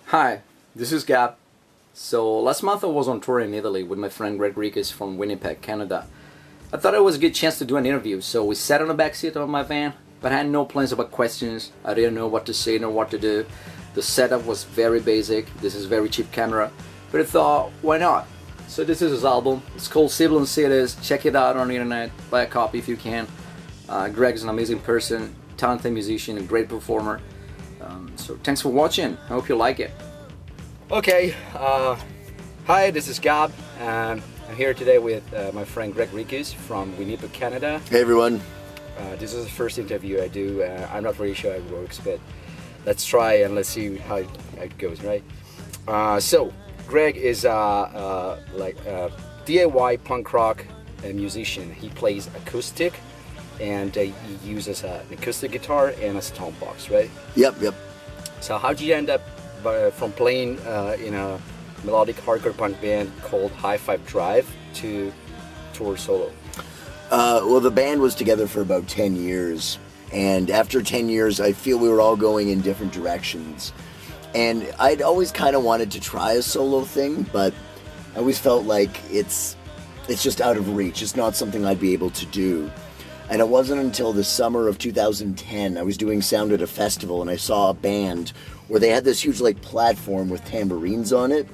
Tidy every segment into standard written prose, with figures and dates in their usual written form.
Hi, this is Gab. So last month I was on tour in Italy with my friend Greg Rekus from Winnipeg, Canada. I thought it was a good chance to do an interview, so we sat on the back seat of my van, but I had no plans about questions. I didn't know what to say nor what to do. The setup was very basic. This is a very cheap camera, but I thought, why not? So this is his album. It's called Sibling Cities. Check it out on the internet. Buy a copy if you can. Greg's an amazing person, talented musician, and great performer. So thanks for watching. I hope you like it. Okay, hi, this is Gab. I'm here today with my friend Greg Rekus from Winnipeg, Canada. Hey everyone. This is the first interview I do. I'm not really sure how it works, but let's try and let's see how it goes, right? So, Greg is like a DIY punk rock musician. He plays acoustic, and he uses an acoustic guitar and a stomp box, right? Yep. So how did you end up from playing in a melodic hardcore punk band called High Five Drive to tour solo? Well, the band was together for about 10 years, and after 10 years I feel we were all going in different directions, and I'd always kind of wanted to try a solo thing, but I always felt like it's just out of reach. It's not something I'd be able to do. And it wasn't until the summer of 2010, I was doing sound at a festival and I saw a band where they had this huge like platform with tambourines on it.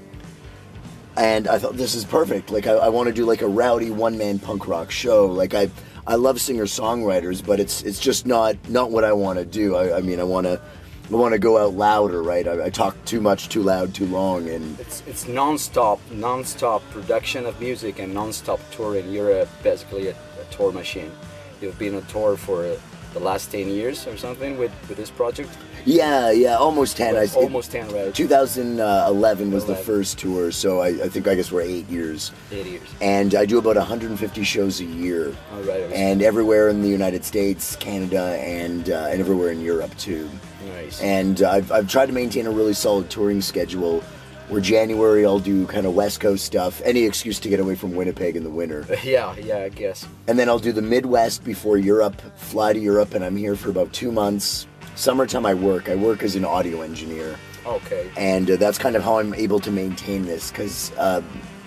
And I thought, this is perfect. Like I want to do like a rowdy one-man punk rock show. Like I love singer-songwriters, but it's just not what I want to do. I mean, I want to go out louder, right? I talk too much, too loud, too long, and it's non-stop production of music and non-stop touring. You're basically a tour machine. You've been on tour for the last 10 years or something with this project? Yeah, almost 10. Almost 10, right? 2011 was the first tour, so I guess we're 8 years. 8 years. And I do about 150 shows a year. All right. And everywhere in the United States, Canada, and everywhere in Europe too. Nice. And I've tried to maintain a really solid touring schedule, where January I'll do kind of West Coast stuff, any excuse to get away from Winnipeg in the winter. Yeah, I guess. And then I'll do the Midwest before Europe, fly to Europe, and I'm here for about 2 months. Summertime I work as an audio engineer. Okay. And that's kind of how I'm able to maintain this, because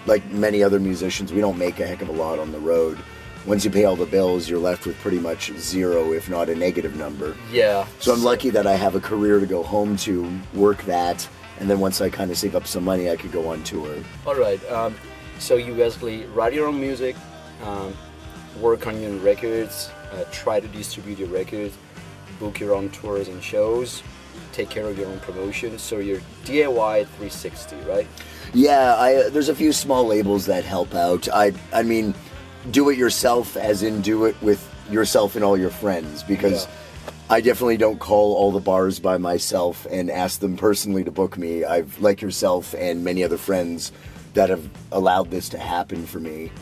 like many other musicians, we don't make a heck of a lot on the road. Once you pay all the bills, you're left with pretty much zero, if not a negative number. Yeah. So I'm lucky that I have a career to go home to, work that, and then once I kind of save up some money, I could go on tour. All right. So you basically write your own music, work on your records, try to distribute your records, book your own tours and shows, take care of your own promotion. So you're DIY 360, right? Yeah, there's a few small labels that help out. I mean, do it yourself, as in do it with yourself and all your friends, because I definitely don't call all the bars by myself and ask them personally to book me. I've, like yourself and many other friends, that have allowed this to happen for me.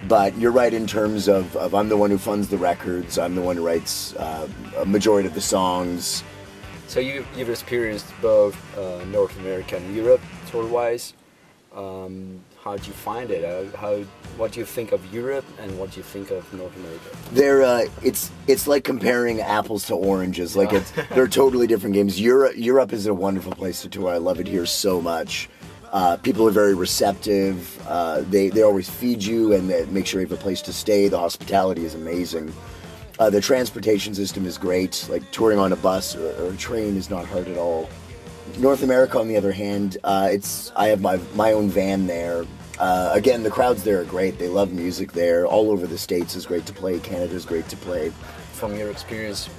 But you're right in terms of I'm the one who funds the records, I'm the one who writes a majority of the songs. So you've experienced both North America and Europe tour-wise. How do you find it? What do you think of Europe and what do you think of North America? It's like comparing apples to oranges. Like they're totally different games. Europe is a wonderful place to tour. I love it here so much. People are very receptive. They always feed you and they make sure you have a place to stay. The hospitality is amazing. The transportation system is great. Like touring on a bus or a train is not hard at all. North America, on the other hand, I have my own van there. Again, the crowds there are great. They love music there. All over the States is great to play. Canada is great to play. From your experience,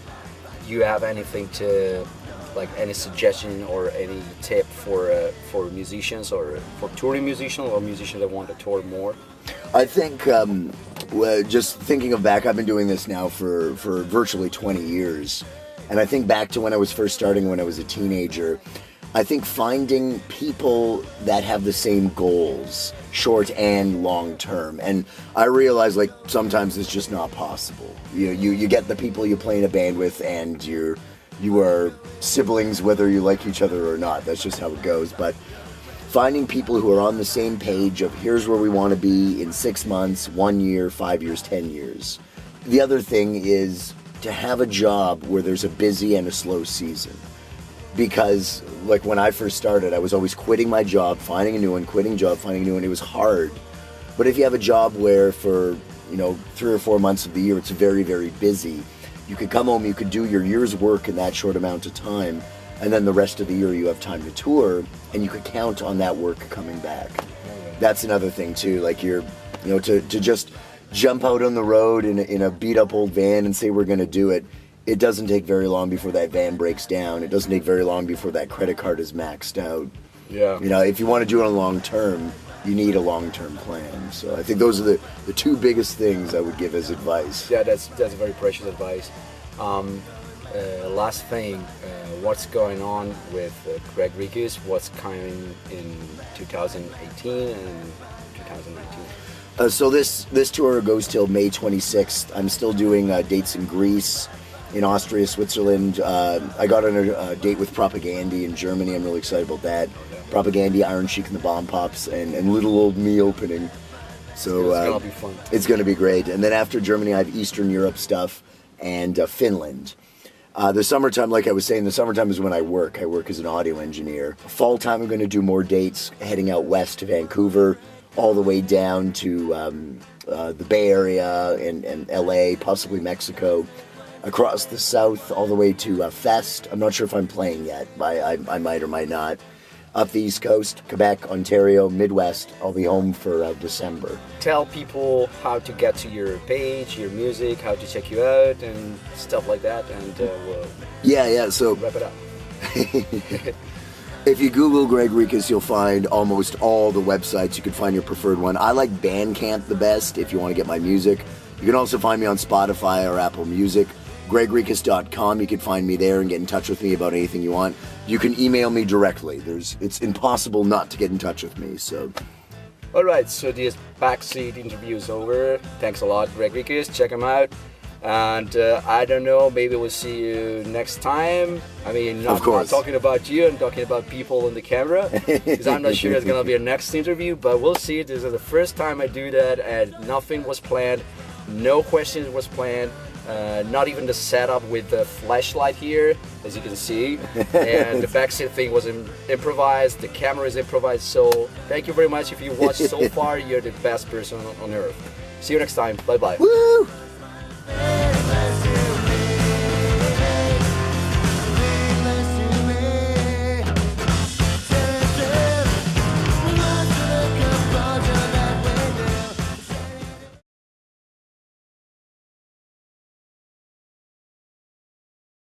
do you have anything to, like any suggestion or any tip for musicians or for touring musicians or musicians that want to tour more? I think, just thinking back, I've been doing this now for virtually 20 years. And I think back to when I was first starting, when I was a teenager, I think finding people that have the same goals, short and long term. And I realize like sometimes it's just not possible. You get the people you play in a band with and you are siblings whether you like each other or not. That's just how it goes. But finding people who are on the same page of here's where we want to be in 6 months, 1 year, 5 years, 10 years. The other thing is to have a job where there's a busy and a slow season. because like when I first started, I was always quitting my job, finding a new one, quitting job, finding a new one. It was hard. But if you have a job where for 3 or 4 months of the year it's very, very busy, you could come home, you could do your year's work in that short amount of time, and then the rest of the year you have time to tour, and you could count on that work coming back. That's another thing too, like to just jump out on the road in a beat up old van and say we're going to do it. It doesn't take very long before that van breaks down. It doesn't take very long before that credit card is maxed out. Yeah. If you want to do it on long term, you need a long-term plan. So I think those are the two biggest things I would give as advice. Yeah, that's very precious advice. Last thing, what's going on with Greg Rekus? What's coming in 2018 and 2019? So this tour goes till May 26th. I'm still doing dates in Greece, in Austria, Switzerland. I got on a date with Propagandy in Germany. I'm really excited about that. Propagandy, Iron Sheik and the Bomb Pops, and Little Old Me opening. So it's gonna be fun. It's gonna be great. And then after Germany, I have Eastern Europe stuff and Finland. The summertime, like I was saying, the summertime is when I work. I work as an audio engineer. Fall time, I'm going to do more dates, heading out west to Vancouver, all the way down to the Bay Area and LA, possibly Mexico, across the south, all the way to Fest. I'm not sure if I'm playing yet, but I might or might not. Up the East Coast, Quebec, Ontario, Midwest. I'll be home for December. Tell people how to get to your page, your music, how to check you out, and stuff like that, and we'll so wrap it up. If you Google Greg Rekus, you'll find almost all the websites. You can find your preferred one. I like Bandcamp the best if you want to get my music. You can also find me on Spotify or Apple Music. GregRekus.com. You can find me there and get in touch with me about anything you want. You can email me directly. It's impossible not to get in touch with me. So, all right. So this backseat interview is over. Thanks a lot, Greg Rekus. Check him out. And I don't know. Maybe we'll see you next time. I mean, not talking about you. I'm talking about people on the camera, because I'm not sure it's gonna be a next interview. But we'll see. This is the first time I do that, and nothing was planned. No questions was planned. Not even the setup with the flashlight here, as you can see, and the backseat thing was improvised, the camera is improvised, so thank you very much. If you watched so far, you're the best person on earth. See you next time. Bye bye. Woo!